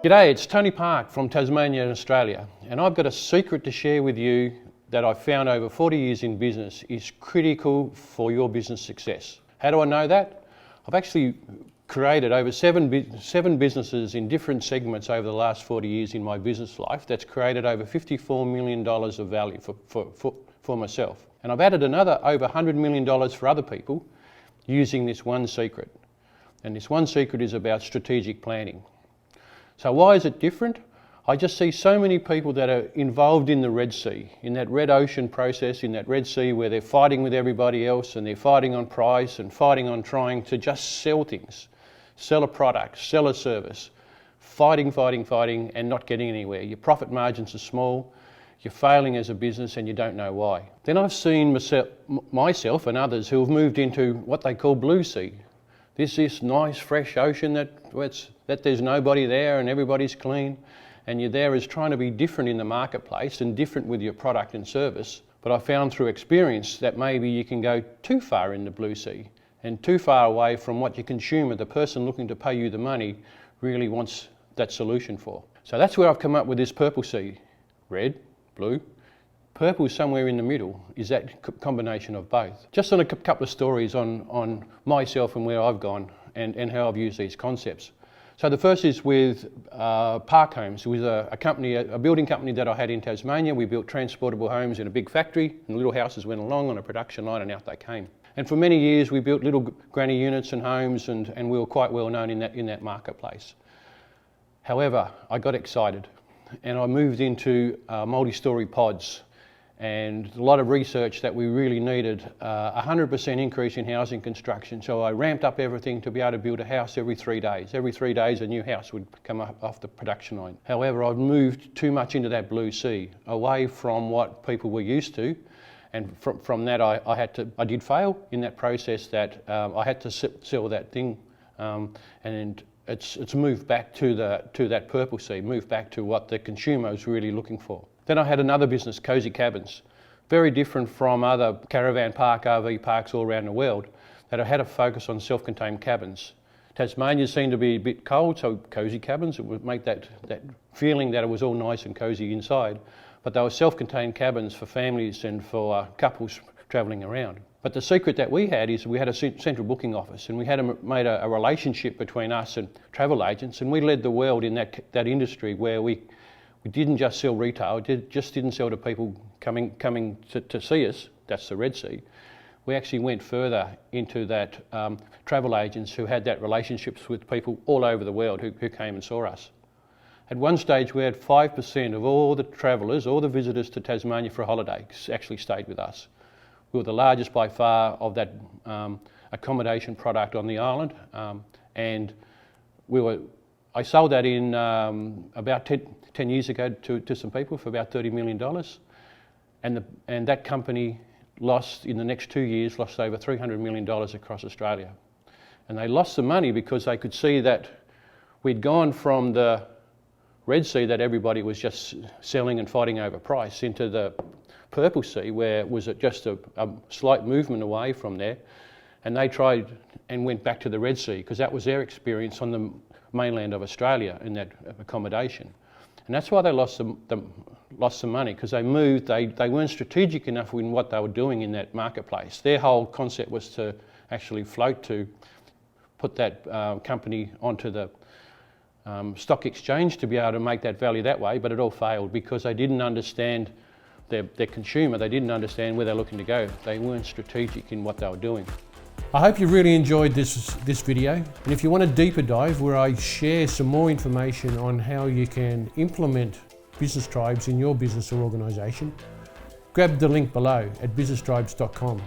G'day, it's Tony Park from Tasmania, Australia, and I've got a secret to share with you that I've found over 40 years in business is critical for your business success. How do I know that? I've actually created over seven businesses in different segments over the last 40 years in my business life. That's created over $54 million of value for myself. And I've added another over $100 million for other people using this one secret. And this one secret is about strategic planning. So why is it different? I just see so many people that are involved in the Red Sea, in that red ocean process, in that Red Sea where they're fighting with everybody else and they're fighting on price and fighting on trying to just sell things, sell a product, sell a service, fighting and not getting anywhere. Your profit margins are small, you're failing as a business and you don't know why. Then I've seen myself and others who have moved into what they call blue sea. This nice fresh ocean that there's nobody there and everybody's clean, and you're there as trying to be different in the marketplace and different with your product and service. But I found through experience that maybe you can go too far in the blue sea and too far away from what your consumer, the person looking to pay you the money, really wants that solution for. So that's where I've come up with this purple sea. Red, blue, purple is somewhere in the middle, is that combination of both. Just on a couple of stories on myself and where I've gone and how I've used these concepts. So the first is with Park Homes, with a building company that I had in Tasmania. We built transportable homes in a big factory, and little houses went along on a production line and out they came. And for many years we built little granny units and homes, and we were quite well known in that marketplace. However, I got excited and I moved into multi-storey pods, and a lot of research that we really needed, 100% increase in housing construction. So I ramped up everything to be able to build a house every 3 days. Every 3 days a new house would come up off the production line. However, I've moved too much into that blue sea, away from what people were used to. And from that I did fail in that process, that I had to sell that thing, and it's moved back to that purple sea, moved back to what the consumer is really looking for. Then I had another business, Cozy Cabins, very different from other caravan park, RV parks all around the world, that I had a focus on self-contained cabins. Tasmania seemed to be a bit cold, so Cozy Cabins, it would make that feeling that it was all nice and cozy inside, but they were self-contained cabins for families and for couples travelling around. But the secret that we had is we had a central booking office, and we had made a relationship between us and travel agents, and we led the world in that industry where we didn't just sell retail, just didn't sell to people coming to see us. That's the Red Sea. We actually went further into that travel agents who had that relationships with people all over the world who came and saw us. At one stage we had 5% of all the travellers, all the visitors to Tasmania for a holiday actually stayed with us. We were the largest by far of that accommodation product on the island, and I sold that in about 10 years ago to some people for about $30 million, and that company in the next 2 years lost over $300 million across Australia. And they lost the money because they could see that we'd gone from the Red Sea, that everybody was just selling and fighting over price, into the purple sea, where it was just a slight movement away from there, and they tried and went back to the Red Sea because that was their experience on the mainland of Australia in that accommodation. And that's why they lost some money, because they moved, they weren't strategic enough in what they were doing in that marketplace. Their whole concept was to actually float, to put that company onto the stock exchange to be able to make that value that way, but it all failed because they didn't understand their consumer, they didn't understand where they're looking to go. They weren't strategic in what they were doing. I hope you really enjoyed this video, and if you want a deeper dive where I share some more information on how you can implement business tribes in your business or organisation, grab the link below at businesstribes.com.